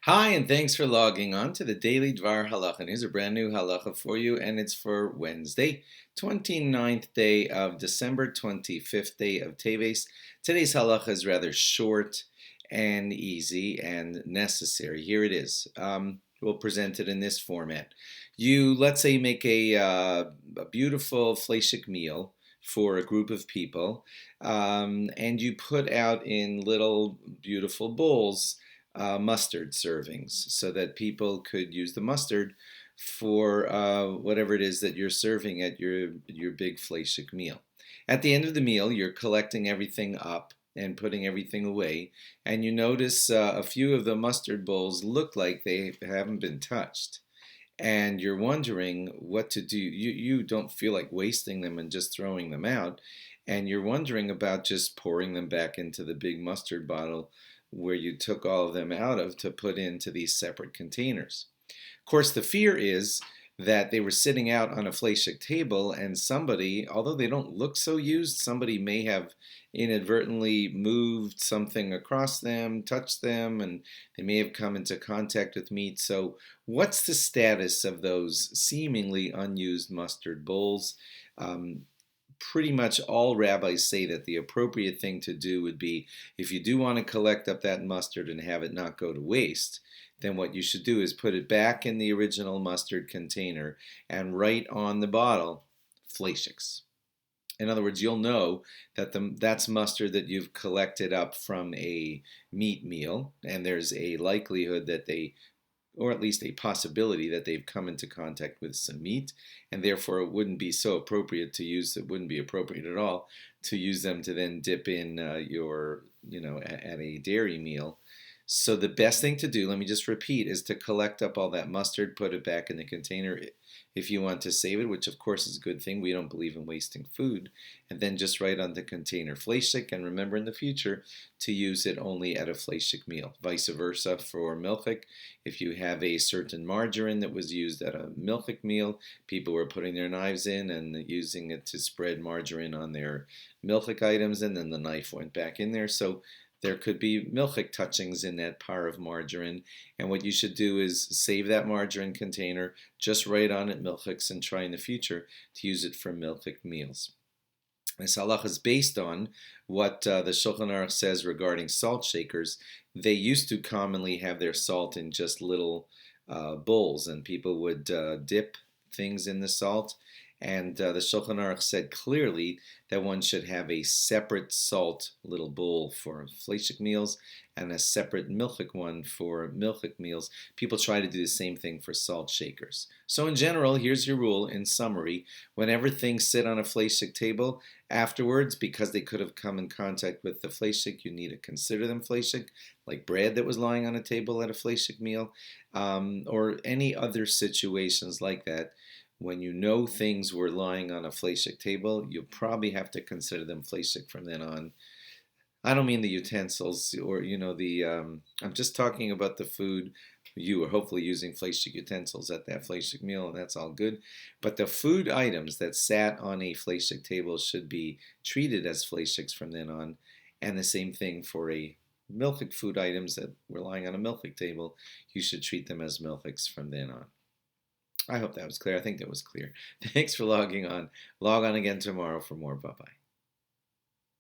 Hi, and thanks for logging on to the Daily DVAR Halacha. And here's a brand new halacha for you, and it's for Wednesday, 29th day of December, 25th day of TEVES. Today's halacha is rather short and easy and necessary. Here it is. We'll present it in this format. Let's say, make a beautiful fleshik meal for a group of people, and you put out in little beautiful bowls mustard servings so that people could use the mustard for whatever it is that you're serving at your big fleshik meal. At the end of the meal, you're collecting everything up and putting everything away, and you notice a few of the mustard bowls look like they haven't been touched. And you're wondering what to do. You don't feel like wasting them and just throwing them out, and you're wondering about just pouring them back into the big mustard bottle where you took all of them out of to put into these separate containers. Of course, the fear is that they were sitting out on a fleshik table, and somebody, although they don't look so used, somebody may have inadvertently moved something across them, touched them, and they may have come into contact with meat. So what's the status of those seemingly unused mustard bowls? Pretty much all rabbis say that the appropriate thing to do would be, if you do want to collect up that mustard and have it not go to waste, then what you should do is put it back in the original mustard container and write on the bottle, fleshiks. In other words, you'll know that that's mustard that you've collected up from a meat meal, and there's a likelihood that or at least a possibility that they've come into contact with some meat, and therefore it wouldn't be it wouldn't be appropriate at all to use them to then dip in at a dairy meal. So the best thing to do, let me just repeat, is to collect up all that mustard, put it back in the container if you want to save it, which of course is a good thing. We don't believe in wasting food. And then just write on the container fleshik, and remember in the future to use it only at a fleshik meal. Vice versa for milchik. If you have a certain margarine that was used at a milchik meal, people were putting their knives in and using it to spread margarine on their milchik items, and then the knife went back in there. So there could be milchik touchings in that par of margarine, and what you should do is save that margarine container, just write on it milchiks, and try in the future to use it for milchik meals. This halacha is based on what the Shulchan Aruch says regarding salt shakers. They used to commonly have their salt in just little bowls, and people would dip things in the salt. And the Shulchan Aruch said clearly that one should have a separate salt little bowl for fleshik meals and a separate milchik one for milchik meals. People try to do the same thing for salt shakers. So in general, here's your rule in summary. Whenever things sit on a fleshik table, afterwards, because they could have come in contact with the fleshik, you need to consider them fleshik, like bread that was lying on a table at a fleshik meal, or any other situations like that. When you know things were lying on a fleshik table, you'll probably have to consider them fleshik from then on. I don't mean the utensils or, I'm just talking about the food. You are hopefully using fleshik utensils at that fleshik meal, and that's all good. But the food items that sat on a fleshik table should be treated as fleshiks from then on. And the same thing for a milchik food items that were lying on a milchik table, you should treat them as milchiks from then on. I hope that was clear. I think that was clear. Thanks for logging on. Log on again tomorrow for more. Bye-bye.